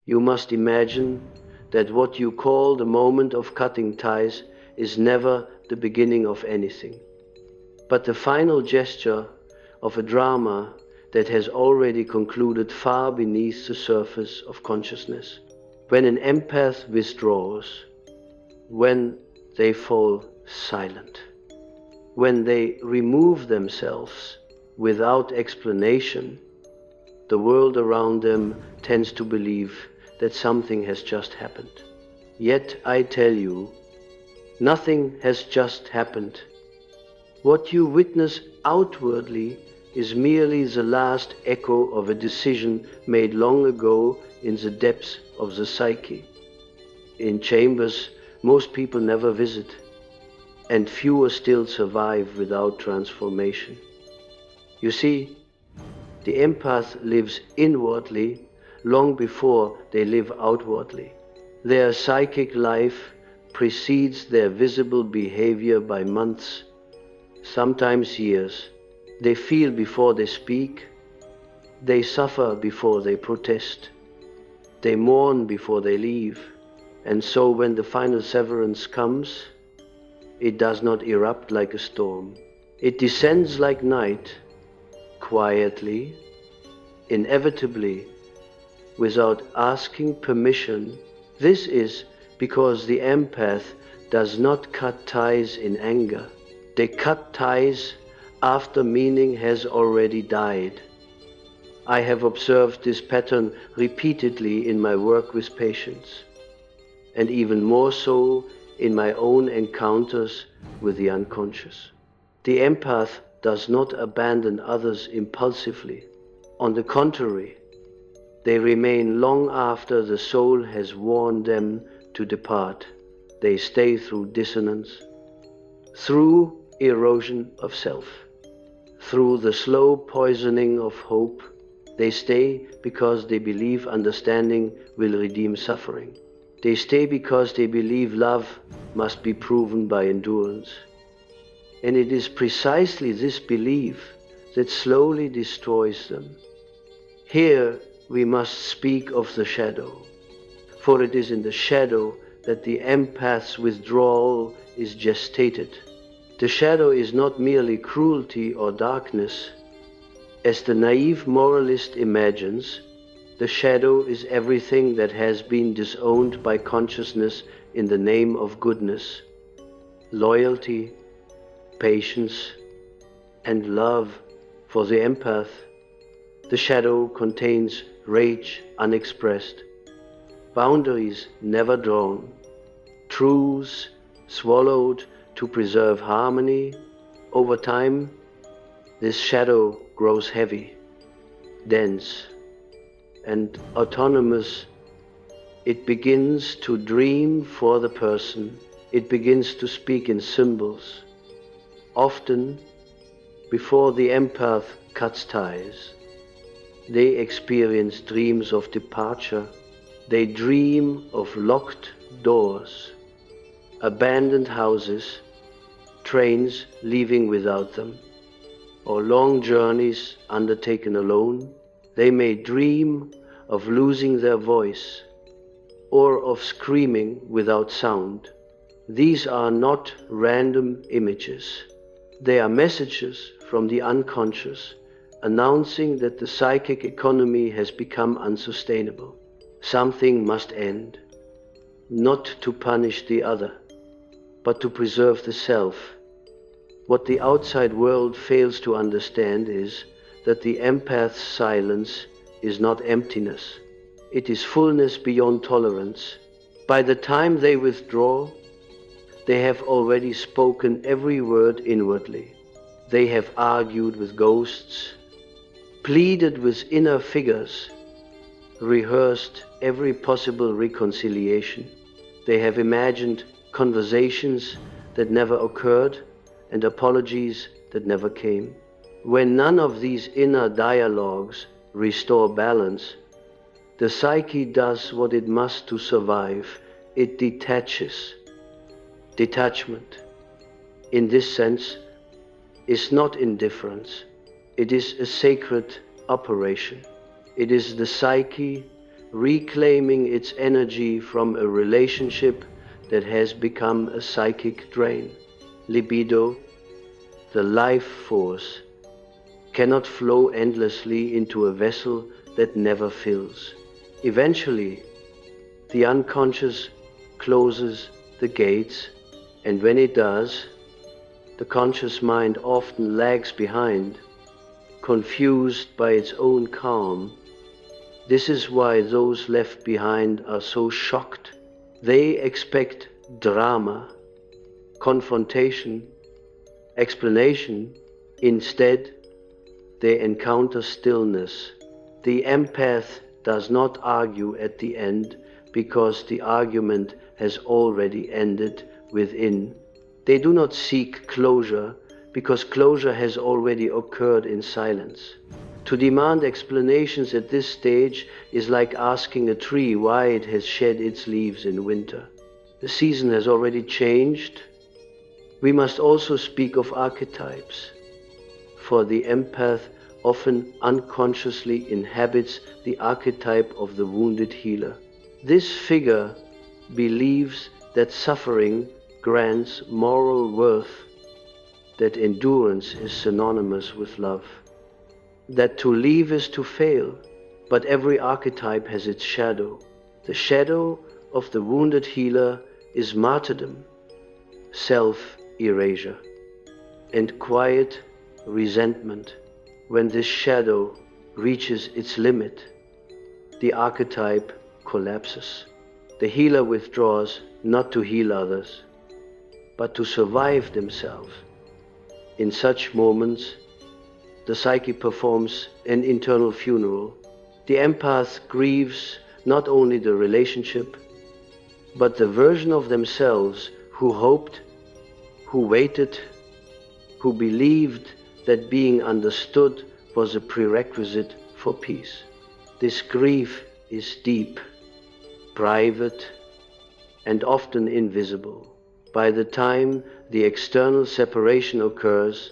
You must imagine that what you call the moment of cutting ties is never the beginning of anything, but the final gesture of a drama that has already concluded far beneath the surface of consciousness. When an empath withdraws, when they fall silent, when they remove themselves without explanation, the world around them tends to believe that something has just happened. Yet I tell you, nothing has just happened. What you witness outwardly is merely the last echo of a decision made long ago in the depths of the psyche, in chambers most people never visit, and fewer still survive without transformation. You see, the empath lives inwardly long before they live outwardly. Their psychic life precedes their visible behavior by months, sometimes years. They feel before they speak, they suffer before they protest, they mourn before they leave, and so when the final severance comes, it does not erupt like a storm. It descends like night, quietly, inevitably, without asking permission. This is because the empath does not cut ties in anger. They cut ties after meaning has already died. I have observed this pattern repeatedly in my work with patients, and even more so in my own encounters with the unconscious. The empath does not abandon others impulsively. On the contrary, they remain long after the soul has warned them to depart. They stay through dissonance, through erosion of self, through the slow poisoning of hope. They stay because they believe understanding will redeem suffering. They stay because they believe love must be proven by endurance. And it is precisely this belief that slowly destroys them. Here we must speak of the shadow, for it is in the shadow that the empath's withdrawal is gestated. The shadow is not merely cruelty or darkness. As the naive moralist imagines, the shadow is everything that has been disowned by consciousness in the name of goodness, loyalty, patience, and love. For the empath, the shadow contains rage unexpressed, boundaries never drawn, truths swallowed to preserve harmony. Over time, this shadow grows heavy, dense, and autonomous. It begins to dream for the person. It begins to speak in symbols. Often, before the empath cuts ties, they experience dreams of departure. They dream of locked doors, abandoned houses, trains leaving without them, or long journeys undertaken alone. They may dream of losing their voice or of screaming without sound. These are not random images. They are messages from the unconscious announcing that the psychic economy has become unsustainable. Something must end, not to punish the other, but to preserve the self. What the outside world fails to understand is that the empath's silence is not emptiness. It is fullness beyond tolerance. By the time they withdraw, they have already spoken every word inwardly. They have argued with ghosts, pleaded with inner figures, rehearsed every possible reconciliation. They have imagined conversations that never occurred and apologies that never came. When none of these inner dialogues restore balance, the psyche does what it must to survive. It detaches. Detachment, in this sense, is not indifference. It is a sacred operation. It is the psyche reclaiming its energy from a relationship that has become a psychic drain. Libido, the life force, cannot flow endlessly into a vessel that never fills. Eventually, the unconscious closes the gates, and when it does, the conscious mind often lags behind, confused by its own calm. This is why those left behind are so shocked. They expect drama, confrontation, explanation. Instead, they encounter stillness. The empath does not argue at the end because the argument has already ended within. They do not seek closure because closure has already occurred in silence. To demand explanations at this stage is like asking a tree why it has shed its leaves in winter. The season has already changed. We must also speak of archetypes, for the empath often unconsciously inhabits the archetype of the wounded healer. This figure believes that suffering grants moral worth, that endurance is synonymous with love, that to leave is to fail, but every archetype has its shadow. The shadow of the wounded healer is martyrdom, self-erasure, and quiet resentment. When this shadow reaches its limit, the archetype collapses. The healer withdraws not to heal others, but to survive themselves. In such moments, the psyche performs an internal funeral. The empath grieves not only the relationship, but the version of themselves who hoped, who waited, who believed that being understood was a prerequisite for peace. This grief is deep, private, and often invisible. By the time the external separation occurs,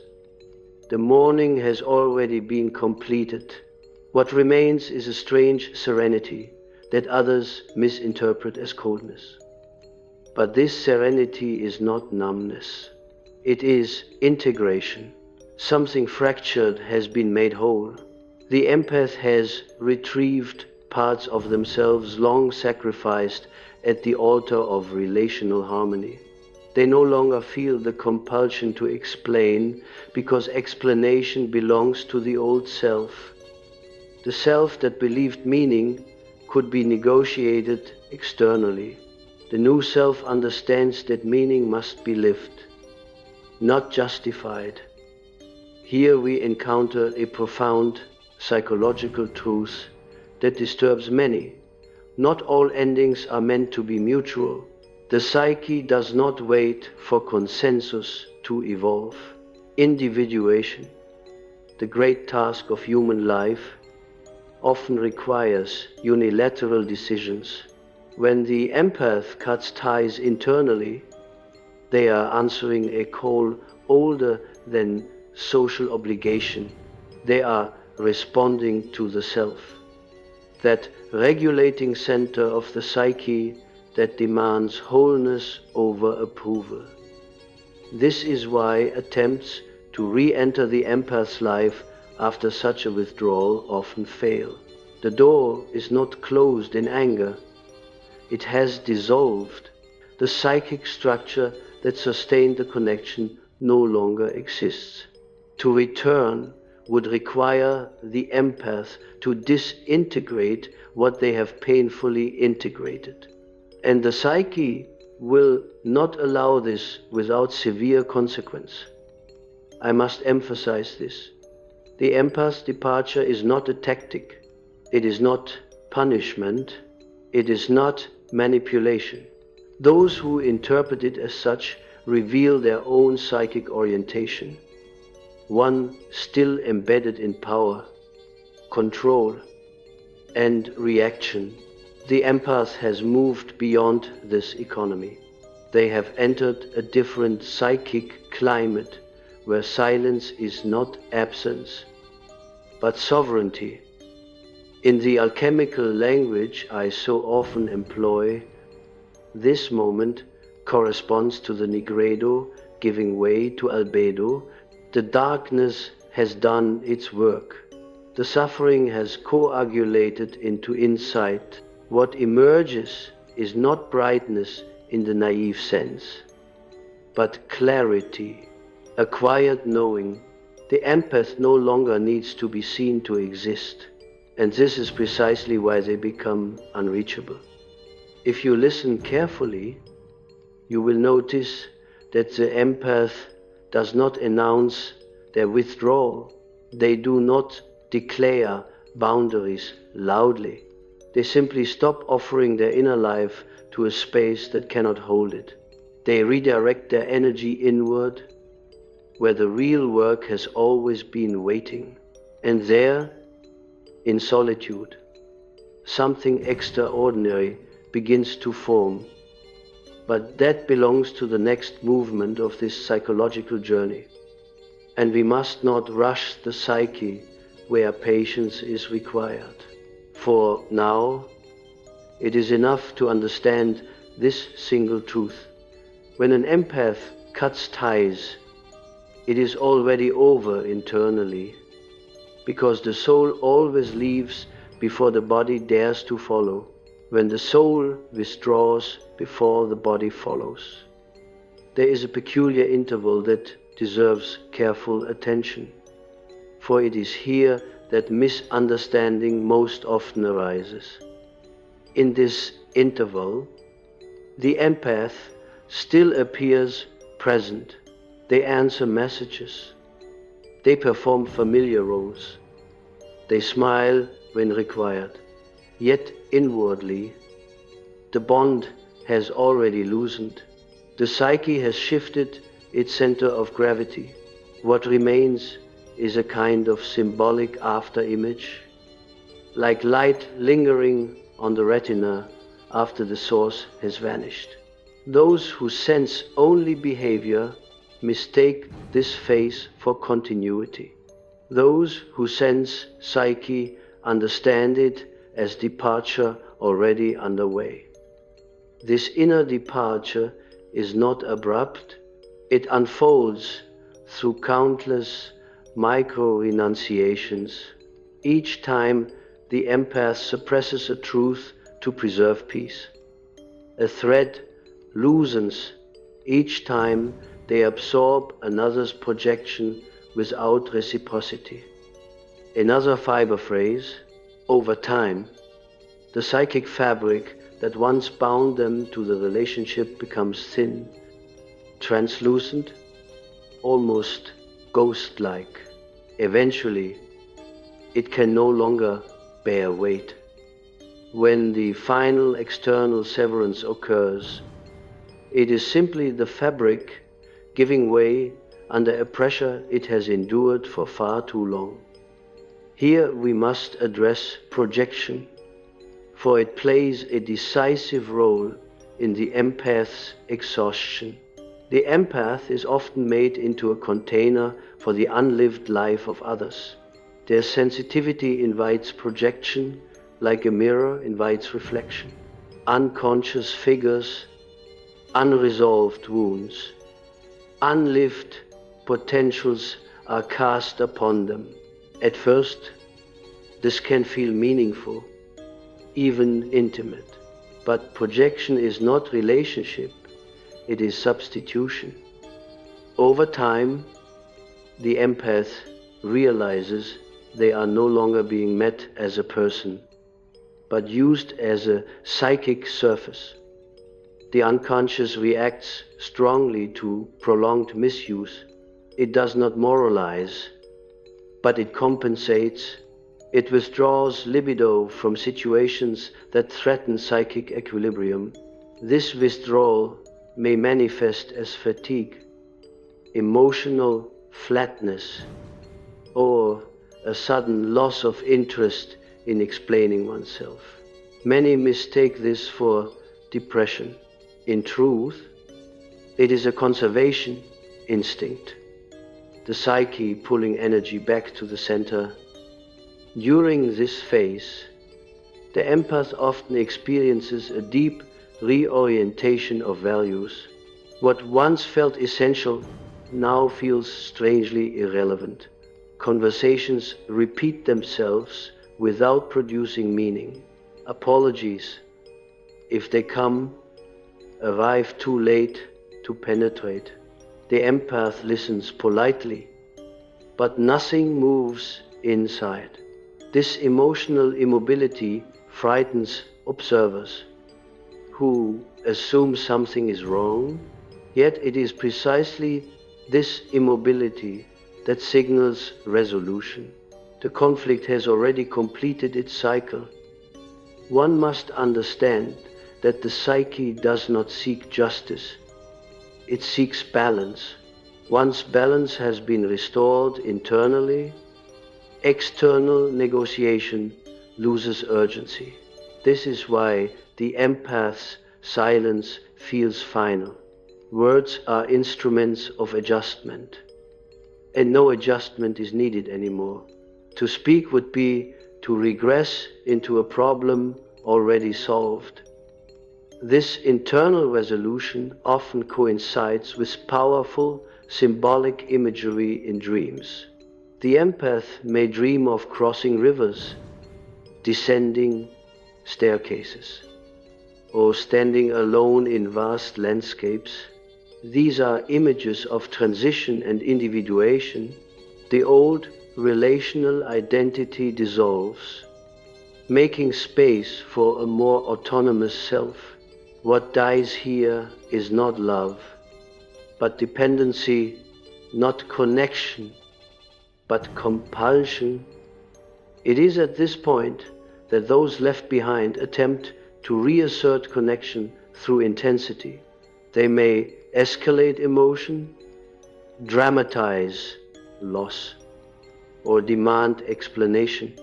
the mourning has already been completed. What remains is a strange serenity that others misinterpret as coldness. But this serenity is not numbness. It is integration. Something fractured has been made whole. The empath has retrieved parts of themselves long sacrificed at the altar of relational harmony. They no longer feel the compulsion to explain because explanation belongs to the old self. The self that believed meaning could be negotiated externally. The new self understands that meaning must be lived, not justified. Here we encounter a profound psychological truth that disturbs many. Not all endings are meant to be mutual. The psyche does not wait for consensus to evolve. Individuation, the great task of human life, often requires unilateral decisions. When the empath cuts ties internally, they are answering a call older than social obligation. They are responding to the self, that regulating center of the psyche that demands wholeness over approval. This is why attempts to re-enter the empath's life after such a withdrawal often fail. The door is not closed in anger. It has dissolved. The psychic structure that sustained the connection no longer exists. To return would require the empath to disintegrate what they have painfully integrated. And the psyche will not allow this without severe consequence. I must emphasize this. The empath's departure is not a tactic. It is not punishment. It is not manipulation. Those who interpret it as such reveal their own psychic orientation, one still embedded in power, control, and reaction. The empath has moved beyond this economy. They have entered a different psychic climate where silence is not absence, but sovereignty. In the alchemical language I so often employ, this moment corresponds to the nigredo giving way to albedo. The darkness has done its work. The suffering has coagulated into insight. What emerges is not brightness in the naive sense, but clarity, a quiet knowing. The empath no longer needs to be seen to exist, and this is precisely why they become unreachable. If you listen carefully, you will notice that the empath does not announce their withdrawal. They do not declare boundaries loudly. They simply stop offering their inner life to a space that cannot hold it. They redirect their energy inward, where the real work has always been waiting. And there, in solitude, something extraordinary begins to form. But that belongs to the next movement of this psychological journey. And we must not rush the psyche where patience is required. For now, it is enough to understand this single truth. When an empath cuts ties, it is already over internally, because the soul always leaves before the body dares to follow, when the soul withdraws before the body follows. There is a peculiar interval that deserves careful attention, for it is here that misunderstanding most often arises. In this interval, the empath still appears present. They answer messages. They perform familiar roles. They smile when required. Yet inwardly, the bond has already loosened. The psyche has shifted its center of gravity. What remains is a kind of symbolic after-image, like light lingering on the retina after the source has vanished. Those who sense only behavior mistake this phase for continuity. Those who sense psyche understand it as departure already underway. This inner departure is not abrupt. It unfolds through countless micro-renunciations. Each time the empath suppresses a truth to preserve peace. A thread loosens each time they absorb another's projection without reciprocity. Another fiber phrase, over time, the psychic fabric that once bound them to the relationship becomes thin, translucent, almost ghost-like. Eventually, it can no longer bear weight. When the final external severance occurs, it is simply the fabric giving way under a pressure it has endured for far too long. Here we must address projection, for it plays a decisive role in the empath's exhaustion. The empath is often made into a container for the unlived life of others. Their sensitivity invites projection, like a mirror invites reflection. Unconscious figures, unresolved wounds, unlived potentials are cast upon them. At first, this can feel meaningful, even intimate. But projection is not relationship, it is substitution. Over time, the empath realizes they are no longer being met as a person, but used as a psychic surface. The unconscious reacts strongly to prolonged misuse. It does not moralize, but it compensates. It withdraws libido from situations that threaten psychic equilibrium. This withdrawal may manifest as fatigue, emotional flatness, or a sudden loss of interest in explaining oneself. Many mistake this for depression. In truth, it is a conservation instinct, the psyche pulling energy back to the center. During this phase, The empath often experiences a deep reorientation of values. What once felt essential now feels strangely irrelevant. Conversations repeat themselves without producing meaning. Apologies, if they come, arrive too late to penetrate. The empath listens politely, but nothing moves inside. This emotional immobility frightens observers, who assume something is wrong, yet it is precisely this immobility that signals resolution. The conflict has already completed its cycle. One must understand that the psyche does not seek justice, it seeks balance. Once balance has been restored internally, external negotiation loses urgency. This is why the empath's silence feels final. Words are instruments of adjustment, and no adjustment is needed anymore. To speak would be to regress into a problem already solved. This internal resolution often coincides with powerful symbolic imagery in dreams. The empath may dream of crossing rivers, descending staircases, or standing alone in vast landscapes. These are images of transition and individuation. The old relational identity dissolves, making space for a more autonomous self. What dies here is not love, but dependency, not connection, but compulsion. It is at this point that those left behind attempt to reassert connection through intensity. They may escalate emotion, dramatize loss, or demand explanation.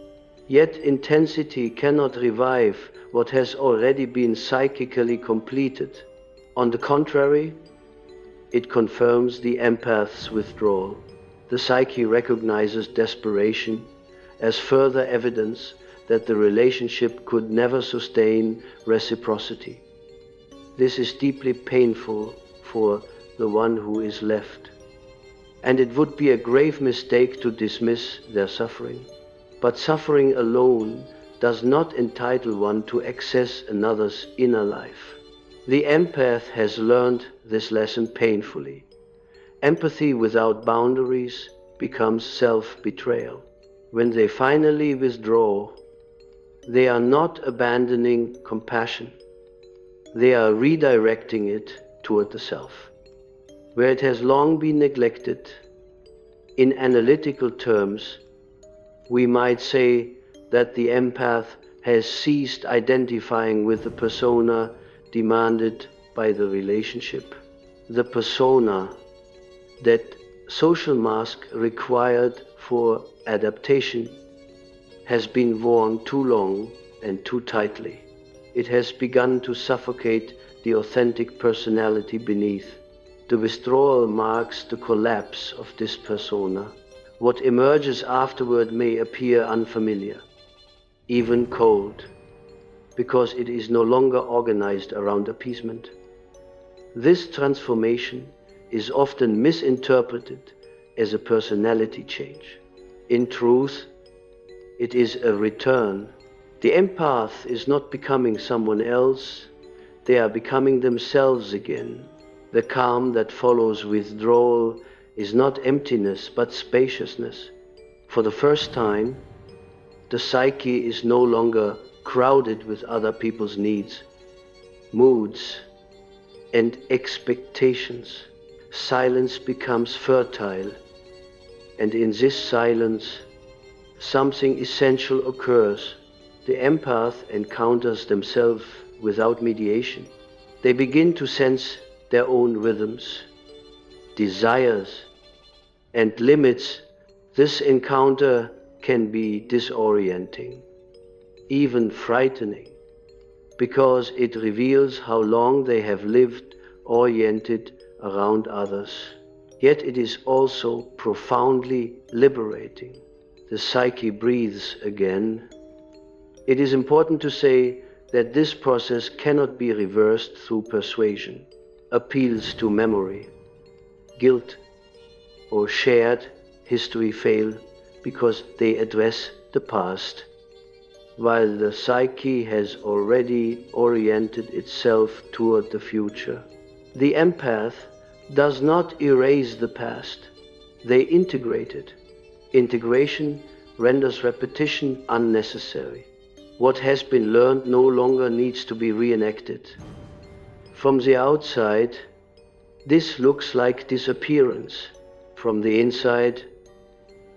Yet intensity cannot revive what has already been psychically completed. On the contrary, it confirms the empath's withdrawal. The psyche recognizes desperation as further evidence that the relationship could never sustain reciprocity. This is deeply painful for the one who is left, and it would be a grave mistake to dismiss their suffering. But suffering alone does not entitle one to access another's inner life. The empath has learned this lesson painfully. Empathy without boundaries becomes self-betrayal. When they finally withdraw, they are not abandoning compassion. They are redirecting it toward the self, where it has long been neglected. In analytical terms, we might say that the empath has ceased identifying with the persona demanded by the relationship. The persona, that social mask required for adaptation, has been worn too long and too tightly. It has begun to suffocate the authentic personality beneath. The withdrawal marks the collapse of this persona. What emerges afterward may appear unfamiliar, even cold, because it is no longer organized around appeasement. This transformation is often misinterpreted as a personality change. In truth, it is a return. The empath is not becoming someone else, they are becoming themselves again. The calm that follows withdrawal is not emptiness but spaciousness. For the first time, the psyche is no longer crowded with other people's needs, moods, and expectations. Silence becomes fertile, and in this silence, something essential occurs. The empath encounters themselves without mediation. They begin to sense their own rhythms, desires, and limits. This encounter can be disorienting, even frightening, because it reveals how long they have lived oriented around others. Yet it is also profoundly liberating. The psyche breathes again, It is important to say that this process cannot be reversed through persuasion, appeals to memory, guilt, or shared history fail because they address the past, while the psyche has already oriented itself toward the future. The empath does not erase the past, they integrate it. Integration renders repetition unnecessary. What has been learned no longer needs to be reenacted. From the outside, this looks like disappearance. From the inside,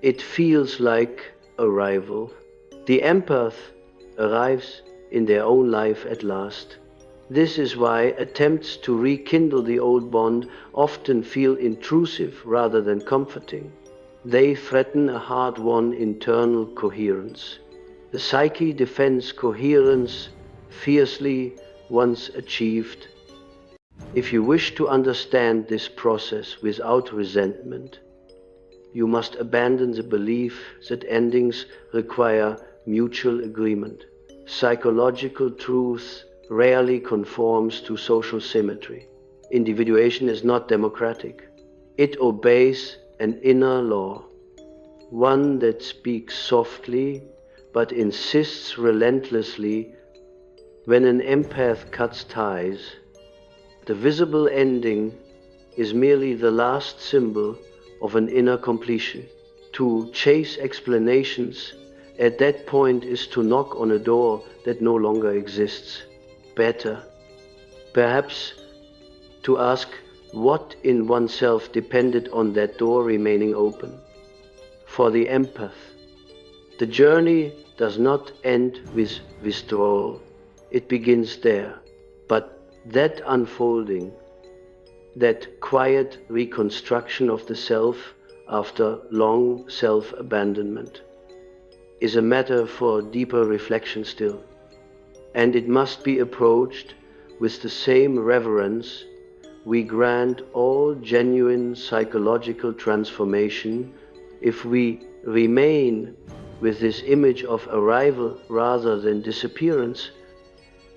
it feels like arrival. The empath arrives in their own life at last. This is why attempts to rekindle the old bond often feel intrusive rather than comforting. They threaten a hard-won internal coherence. The psyche defends coherence fiercely once achieved. If you wish to understand this process without resentment, you must abandon the belief that endings require mutual agreement. Psychological truth rarely conforms to social symmetry. Individuation is not democratic. It obeys an inner law, one that speaks softly but insists relentlessly. When an empath cuts ties, the visible ending is merely the last symbol of an inner completion. To chase explanations at that point is to knock on a door that no longer exists. Better, perhaps, to ask what in oneself depended on that door remaining open. For the empath, the journey does not end with withdrawal. It begins there. But that unfolding, that quiet reconstruction of the self after long self-abandonment, is a matter for deeper reflection still. And it must be approached with the same reverence we grant all genuine psychological transformation. If we remain with this image of arrival rather than disappearance,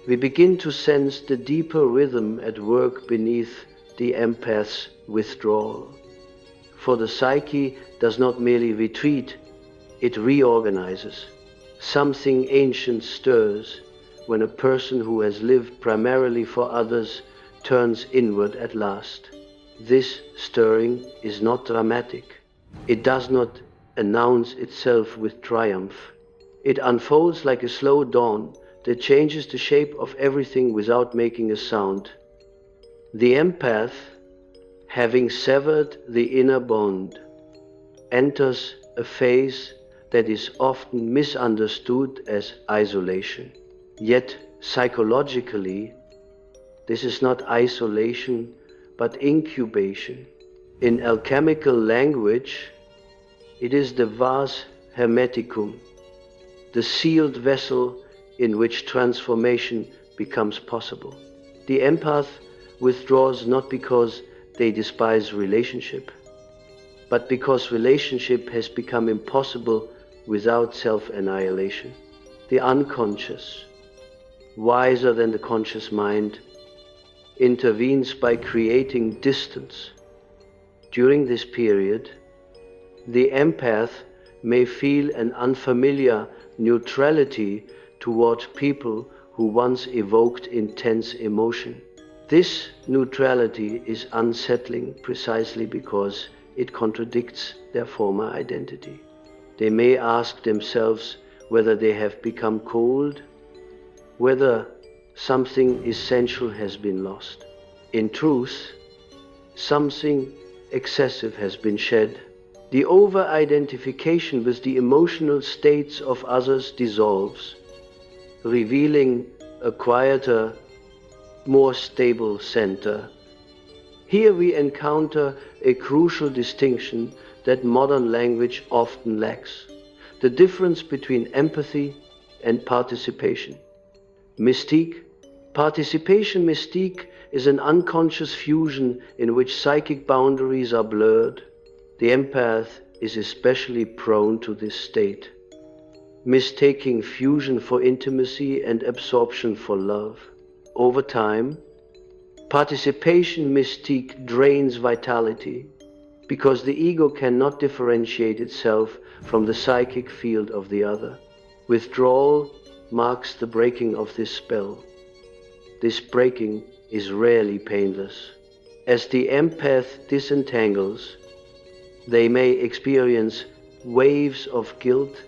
we begin to sense the deeper rhythm at work beneath the empath's withdrawal. For the psyche does not merely retreat, it reorganizes. Something ancient stirs when a person who has lived primarily for others turns inward at last. This stirring is not dramatic. It does not announce itself with triumph. It unfolds like a slow dawn that changes the shape of everything without making a sound. The empath, having severed the inner bond, enters a phase that is often misunderstood as isolation. Yet psychologically, this is not isolation, but incubation. In alchemical language, it is the vas hermeticum, the sealed vessel in which transformation becomes possible. The empath withdraws not because they despise relationship, but because relationship has become impossible without self-annihilation. The unconscious, wiser than the conscious mind, intervenes by creating distance. During this period, the empath may feel an unfamiliar neutrality toward people who once evoked intense emotion. This neutrality is unsettling precisely because it contradicts their former identity. They may ask themselves whether they have become cold, whether something essential has been lost. In truth, something excessive has been shed. The over-identification with the emotional states of others dissolves, revealing a quieter, more stable center. Here we encounter a crucial distinction that modern language often lacks: the difference between empathy and participation. Participation mystique is an unconscious fusion in which psychic boundaries are blurred. The empath is especially prone to this state. mistaking fusion for intimacy and absorption for love. Over time, participation mystique drains vitality because the ego cannot differentiate itself from the psychic field of the other. Withdrawal marks the breaking of this spell. This breaking is rarely painless. As the empath disentangles, they may experience waves of guilt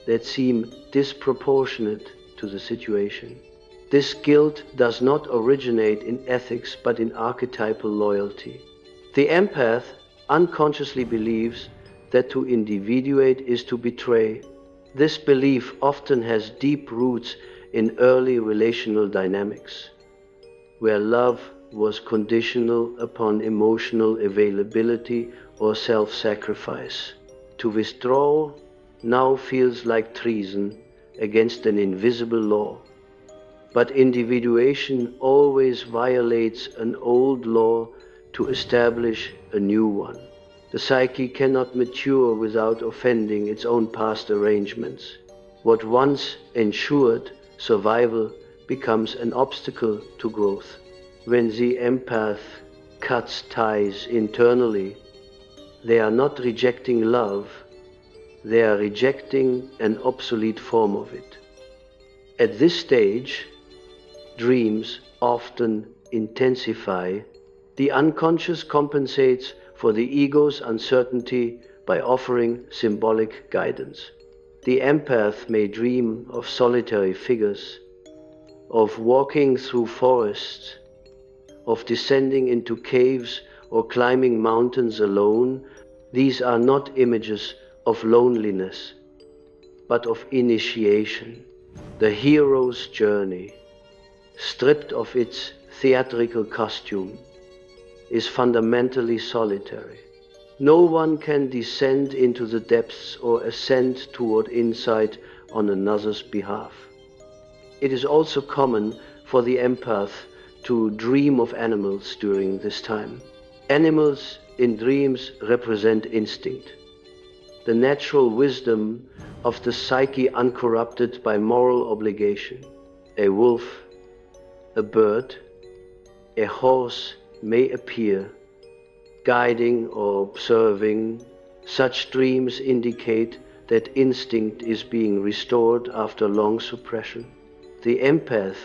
that seem disproportionate to the situation. This guilt does not originate in ethics but in archetypal loyalty. The empath unconsciously believes that to individuate is to betray. This belief often has deep roots in early relational dynamics, where love was conditional upon emotional availability or self-sacrifice. To withdraw now feels like treason against an invisible law. But individuation always violates an old law to establish a new one. The psyche cannot mature without offending its own past arrangements. What once ensured survival becomes an obstacle to growth. When the empath cuts ties internally, they are not rejecting love, they are rejecting an obsolete form of it. At this stage, dreams often intensify. The unconscious compensates for the ego's uncertainty by offering symbolic guidance. The empath may dream of solitary figures, of walking through forests, of descending into caves or climbing mountains alone. These are not images of loneliness, but of initiation, the hero's journey, stripped of its theatrical costume, is fundamentally solitary. No one can descend into the depths or ascend toward insight on another's behalf. It is also common for the empath to dream of animals during this time. Animals in dreams represent instinct, the natural wisdom of the psyche uncorrupted by moral obligation. A wolf, a bird, a horse may appear, guiding or observing. Such dreams indicate that instinct is being restored after long suppression. The empath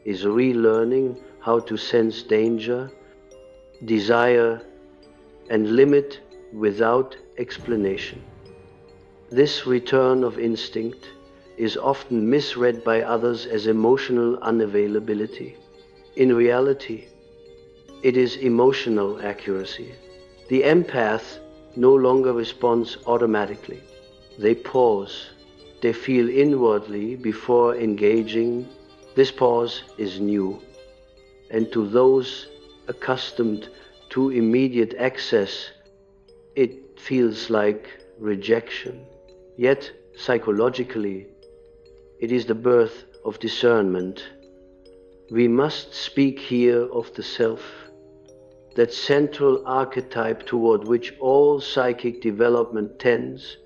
is relearning how to sense danger, desire, and limit without explanation. This return of instinct is often misread by others as emotional unavailability. In reality, it is emotional accuracy. The empath no longer responds automatically. They pause. They feel inwardly before engaging. This pause is new. And to those accustomed to immediate access, it feels like rejection. Yet, psychologically, it is the birth of discernment. We must speak here of the self, that central archetype toward which all psychic development tends.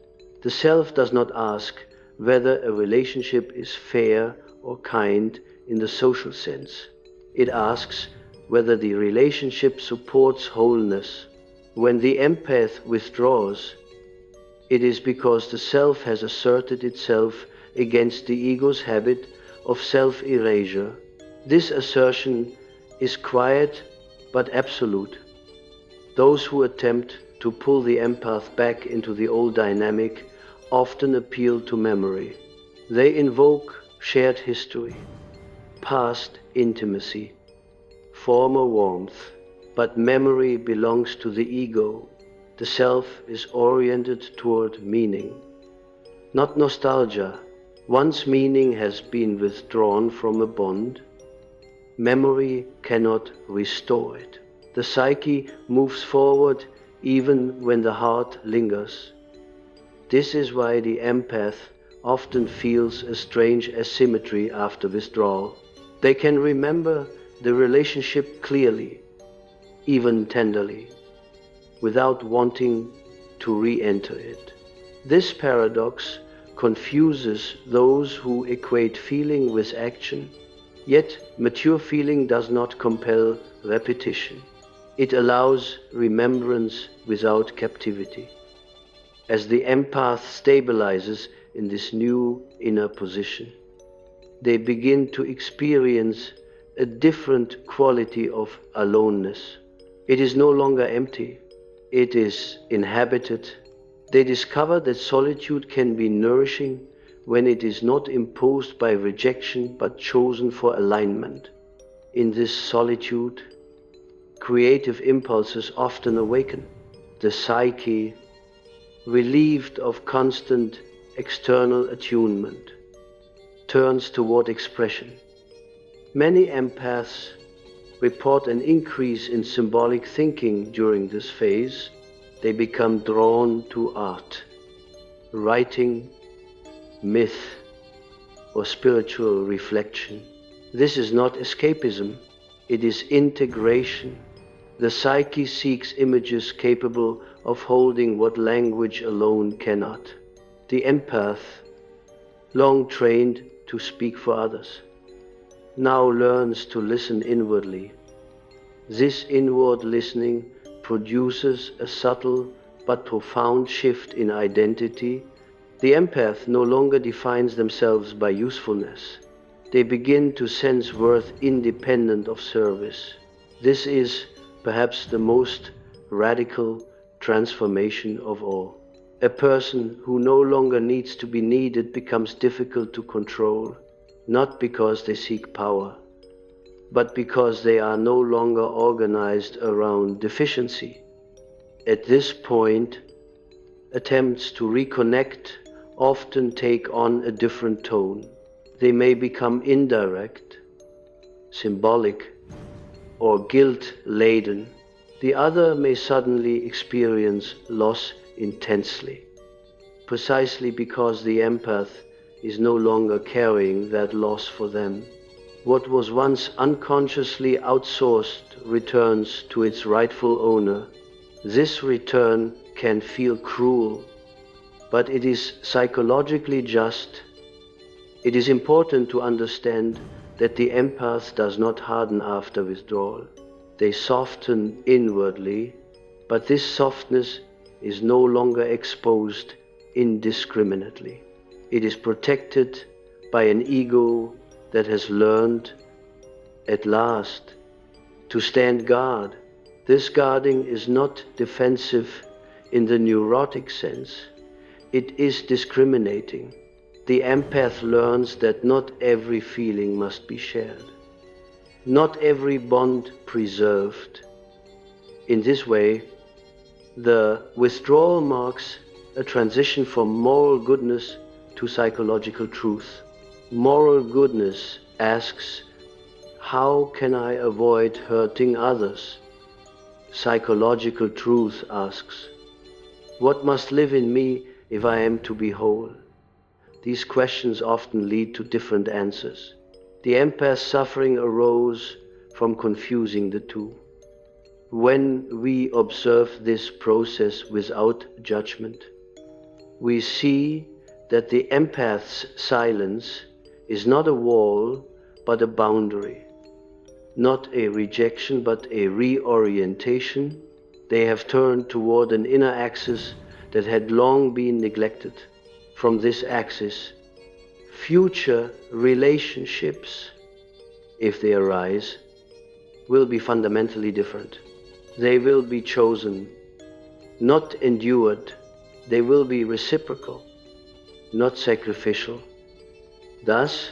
The self does not ask whether a relationship is fair or kind in the social sense. It asks whether the relationship supports wholeness. When the empath withdraws, it is because the self has asserted itself against the ego's habit of self-erasure. This assertion is quiet but absolute. Those who attempt to pull the empath back into the old dynamic often appeal to memory. They invoke shared history, past intimacy, former warmth, but memory belongs to the ego. The self is oriented toward meaning, not nostalgia. Once meaning has been withdrawn from a bond, memory cannot restore it. The psyche moves forward even when the heart lingers. This is why the empath often feels a strange asymmetry after withdrawal. They can remember the relationship clearly, even tenderly, without wanting to re-enter it. This paradox confuses those who equate feeling with action, yet mature feeling does not compel repetition. It allows remembrance without captivity. As the empath stabilizes in this new inner position, they begin to experience a different quality of aloneness. It is no longer empty, it is inhabited. They discover that solitude can be nourishing when it is not imposed by rejection but chosen for alignment. In this solitude, creative impulses often awaken. The psyche, relieved of constant external attunement, turns toward expression. Many empaths report an increase in symbolic thinking during this phase. They become drawn to art, writing, myth, or spiritual reflection. This is not escapism, it is integration. The psyche seeks images capable of holding what language alone cannot. The empath, long trained to speak for others, now learns to listen inwardly. This inward listening produces a subtle but profound shift in identity. The empath no longer defines themselves by usefulness. They begin to sense worth independent of service. This is perhaps the most radical transformation of all. A person who no longer needs to be needed becomes difficult to control, not because they seek power, but because they are no longer organized around deficiency. At this point, attempts to reconnect often take on a different tone. They may become indirect, symbolic, or guilt-laden. The other may suddenly experience loss intensely, precisely because the empath is no longer carrying that loss for them. What was once unconsciously outsourced returns to its rightful owner. This return can feel cruel, but it is psychologically just. It is important to understand that the empath does not harden after withdrawal. They soften inwardly, but this softness is no longer exposed indiscriminately. It is protected by an ego that has learned, at last, to stand guard. This guarding is not defensive in the neurotic sense. It is discriminating. The empath learns that not every feeling must be shared, not every bond preserved. In this way, the withdrawal marks a transition from moral goodness to psychological truth. Moral goodness asks, how can I avoid hurting others? Psychological truth asks, what must live in me if I am to be whole? These questions often lead to different answers. The empath's suffering arose from confusing the two. When we observe this process without judgment, we see that the empath's silence is not a wall, but a boundary. Not a rejection, but a reorientation. They have turned toward an inner axis that had long been neglected. From this axis, future relationships, if they arise, will be fundamentally different. They will be chosen, not endured. They will be reciprocal, not sacrificial. Thus,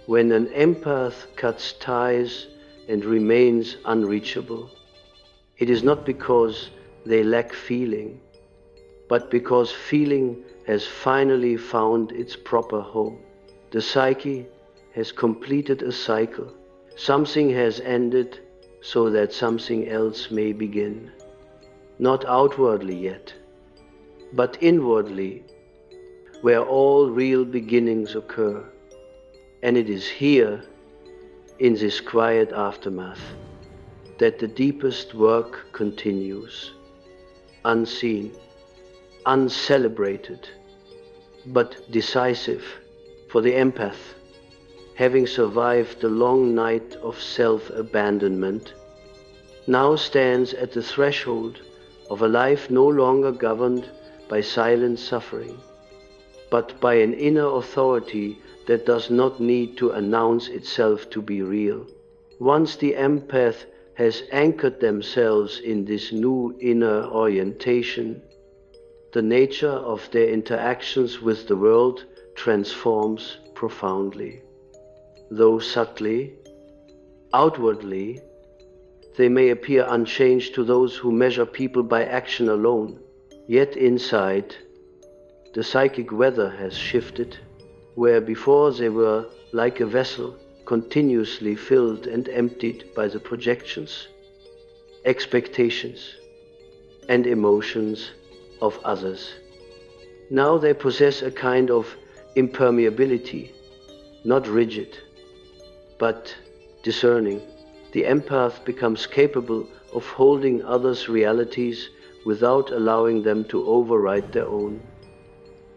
when an empath cuts ties and remains unreachable, it is not because they lack feeling, but because feeling has finally found its proper home. The psyche has completed a cycle. Something has ended so that something else may begin. Not outwardly yet, but inwardly, where all real beginnings occur. And it is here, in this quiet aftermath, that the deepest work continues, unseen, uncelebrated, but decisive. For the empath, having survived the long night of self-abandonment, now stands at the threshold of a life no longer governed by silent suffering, but by an inner authority that does not need to announce itself to be real. Once the empath has anchored themselves in this new inner orientation, the nature of their interactions with the world transforms profoundly. Though subtly, outwardly, they may appear unchanged to those who measure people by action alone, yet inside, the psychic weather has shifted, where before they were like a vessel continuously filled and emptied by the projections, expectations, and emotions of others. Now they possess a kind of impermeability, not rigid, but discerning. The empath becomes capable of holding others' realities without allowing them to override their own.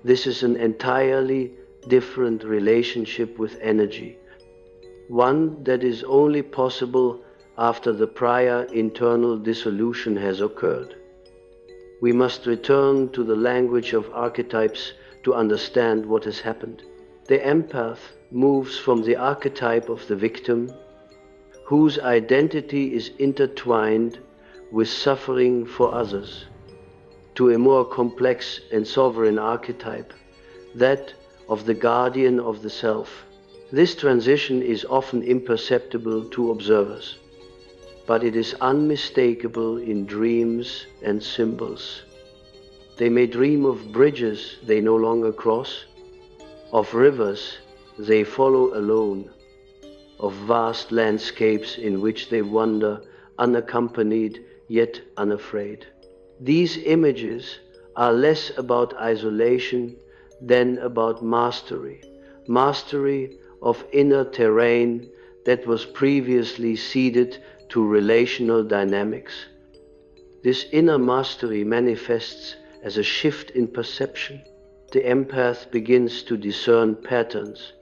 This is an entirely different relationship with energy, one that is only possible after the prior internal dissolution has occurred. We must return to the language of archetypes to understand what has happened. The empath moves from the archetype of the victim, whose identity is intertwined with suffering for others, to a more complex and sovereign archetype, that of the guardian of the self. This transition is often imperceptible to observers, but it is unmistakable in dreams and symbols. They may dream of bridges they no longer cross, of rivers they follow alone, of vast landscapes in which they wander unaccompanied yet unafraid. These images are less about isolation than about mastery, mastery of inner terrain that was previously ceded to relational dynamics. This inner mastery manifests as a shift in perception. The empath begins to discern patterns,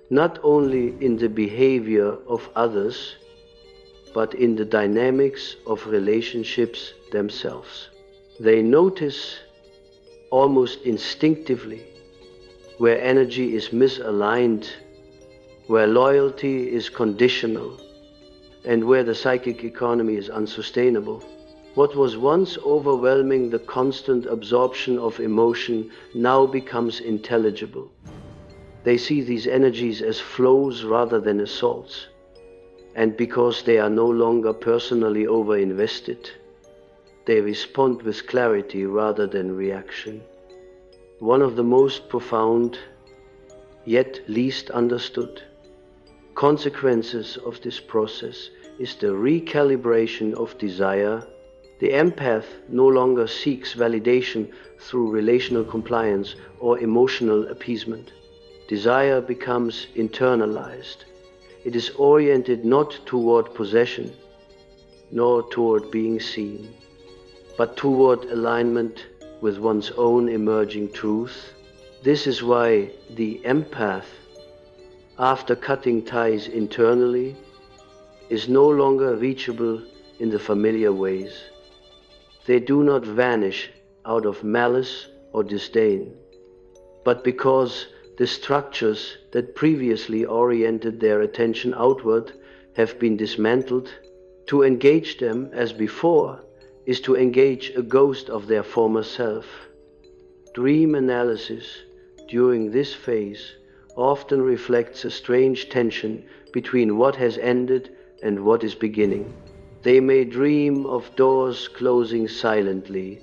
not only in the behavior of others, but in the dynamics of relationships themselves. They notice almost instinctively where energy is misaligned, where loyalty is conditional, and where the psychic economy is unsustainable. What was once overwhelming, the constant absorption of emotion, now becomes intelligible. They see these energies as flows rather than assaults, and because they are no longer personally overinvested, they respond with clarity rather than reaction. One of the most profound, yet least understood, consequences of this process is the recalibration of desire. The empath no longer seeks validation through relational compliance or emotional appeasement. Desire becomes internalized. It is oriented not toward possession, nor toward being seen, but toward alignment with one's own emerging truth. This is why the empath, after cutting ties internally, is no longer reachable in the familiar ways. They do not vanish out of malice or disdain, but because the structures that previously oriented their attention outward have been dismantled. To engage them as before is to engage a ghost of their former self. Dream analysis during this phase often reflects a strange tension between what has ended and what is beginning. They may dream of doors closing silently,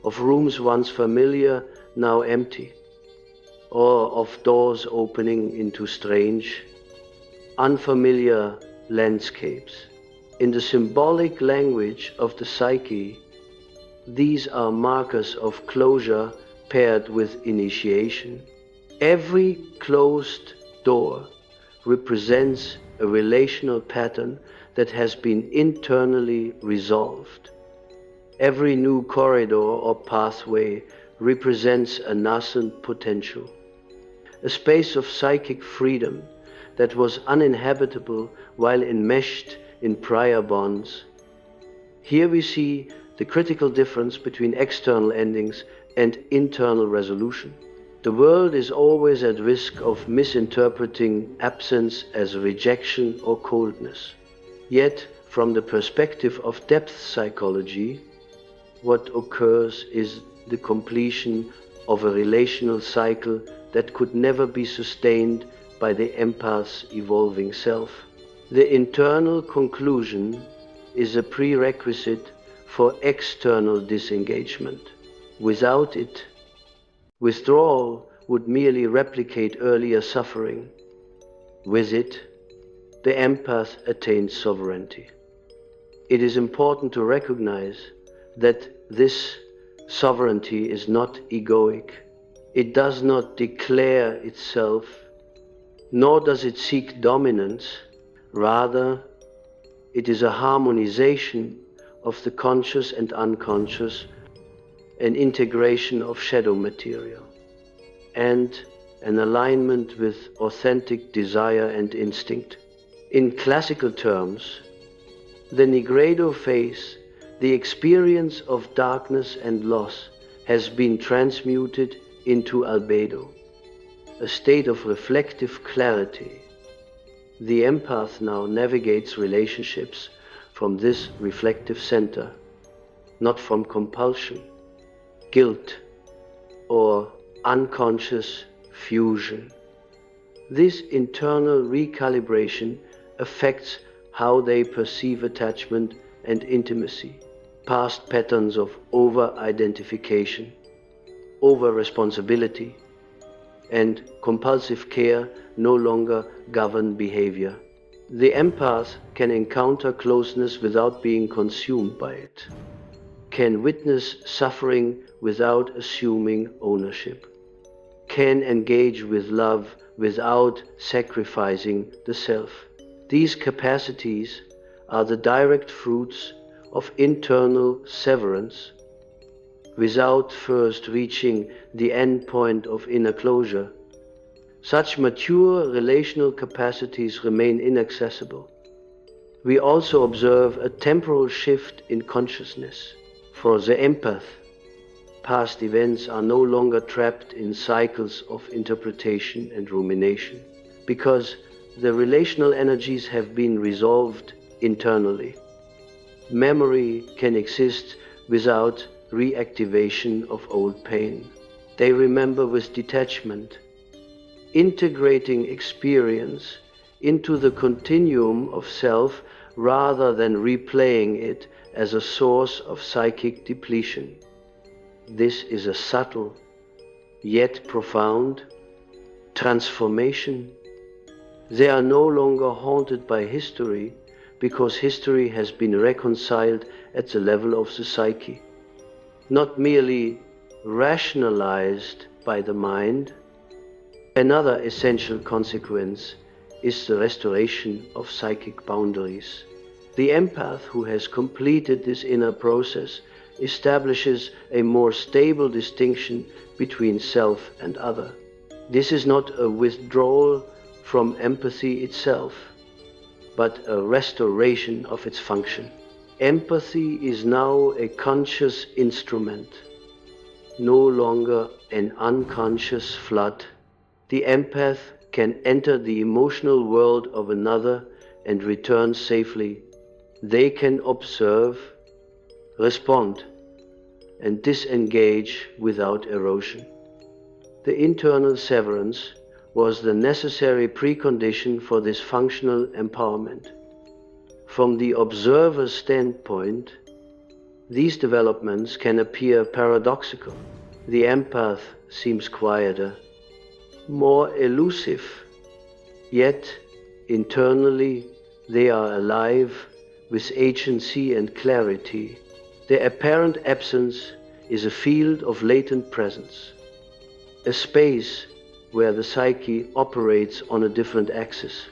of rooms once familiar, now empty, or of doors opening into strange, unfamiliar landscapes. In the symbolic language of the psyche, these are markers of closure paired with initiation. Every closed door represents a relational pattern that has been internally resolved. Every new corridor or pathway represents a nascent potential, a space of psychic freedom that was uninhabitable while enmeshed in prior bonds. Here we see the critical difference between external endings and internal resolution. The world is always at risk of misinterpreting absence as rejection or coldness. Yet, from the perspective of depth psychology, what occurs is the completion of a relational cycle that could never be sustained by the empath's evolving self. The internal conclusion is a prerequisite for external disengagement. Without it, withdrawal would merely replicate earlier suffering. With it, the empath attains sovereignty. It is important to recognize that this sovereignty is not egoic. It does not declare itself, nor does it seek dominance. Rather, it is a harmonization of the conscious and unconscious, an integration of shadow material, and an alignment with authentic desire and instinct. In classical terms, the Nigredo phase, the experience of darkness and loss, has been transmuted into albedo, a state of reflective clarity. The empath now navigates relationships from this reflective center, not from compulsion, guilt, or unconscious fusion. This internal recalibration affects how they perceive attachment and intimacy. Past patterns of over-identification, over-responsibility, and compulsive care no longer govern behavior. The empath can encounter closeness without being consumed by it, can witness suffering without assuming ownership, can engage with love without sacrificing the self. These capacities are the direct fruits of internal severance, without first reaching the end point of inner closure. Such mature relational capacities remain inaccessible. We also observe a temporal shift in consciousness. For the empath, past events are no longer trapped in cycles of interpretation and rumination, because the relational energies have been resolved internally. Memory can exist without reactivation of old pain. They remember with detachment, integrating experience into the continuum of self rather than replaying it as a source of psychic depletion. This is a subtle, yet profound, transformation. They are no longer haunted by history, because history has been reconciled at the level of the psyche, not merely rationalized by the mind. Another essential consequence is the restoration of psychic boundaries. The empath who has completed this inner process establishes a more stable distinction between self and other. This is not a withdrawal from empathy itself, but a restoration of its function. Empathy is now a conscious instrument, no longer an unconscious flood. The empath can enter the emotional world of another and return safely. They can observe, respond, and disengage without erosion. The internal severance was the necessary precondition for this functional empowerment. From the observer's standpoint, these developments can appear paradoxical. The empath seems quieter, more elusive, yet internally they are alive with agency and clarity. Their apparent absence is a field of latent presence, a space where the psyche operates on a different axis.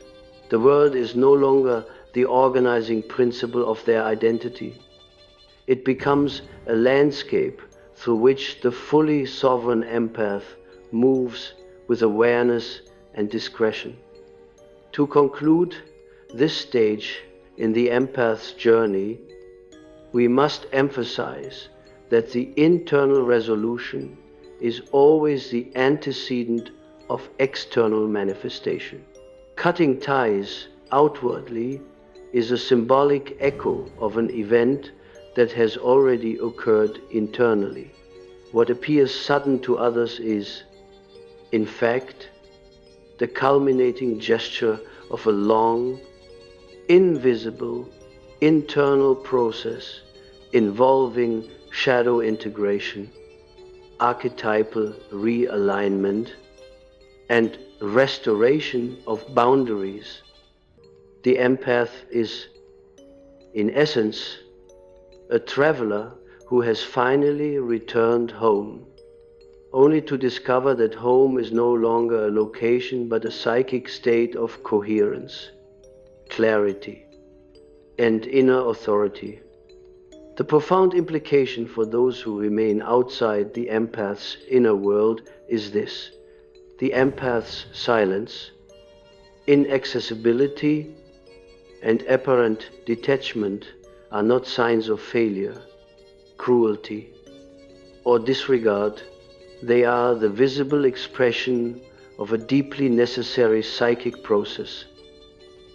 The world is no longer the organizing principle of their identity. It becomes a landscape through which the fully sovereign empath moves with awareness and discretion. To conclude this stage in the empath's journey, we must emphasize that the internal resolution is always the antecedent of external manifestation. Cutting ties outwardly is a symbolic echo of an event that has already occurred internally. What appears sudden to others is, in fact, the culminating gesture of a long, invisible, internal process involving shadow integration, archetypal realignment, and restoration of boundaries. The empath is, in essence, a traveler who has finally returned home, only to discover that home is no longer a location but a psychic state of coherence, clarity, and inner authority. The profound implication for those who remain outside the empath's inner world is this: the empath's silence, inaccessibility, and apparent detachment are not signs of failure, cruelty, or disregard. They are the visible expression of a deeply necessary psychic process.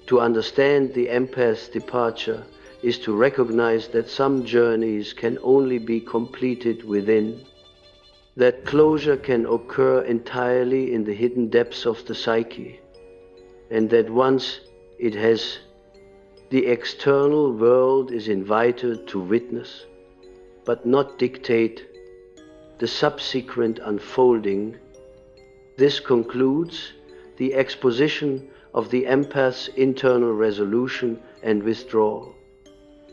To understand the empath's departure is to recognize that some journeys can only be completed within, that closure can occur entirely in the hidden depths of the psyche, and that once it has, the external world is invited to witness, but not dictate, the subsequent unfolding. This concludes the exposition of the empath's internal resolution and withdrawal,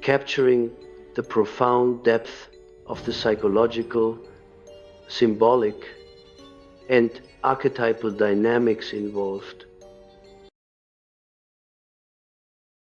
capturing the profound depth of the psychological, symbolic, and archetypal dynamics involved.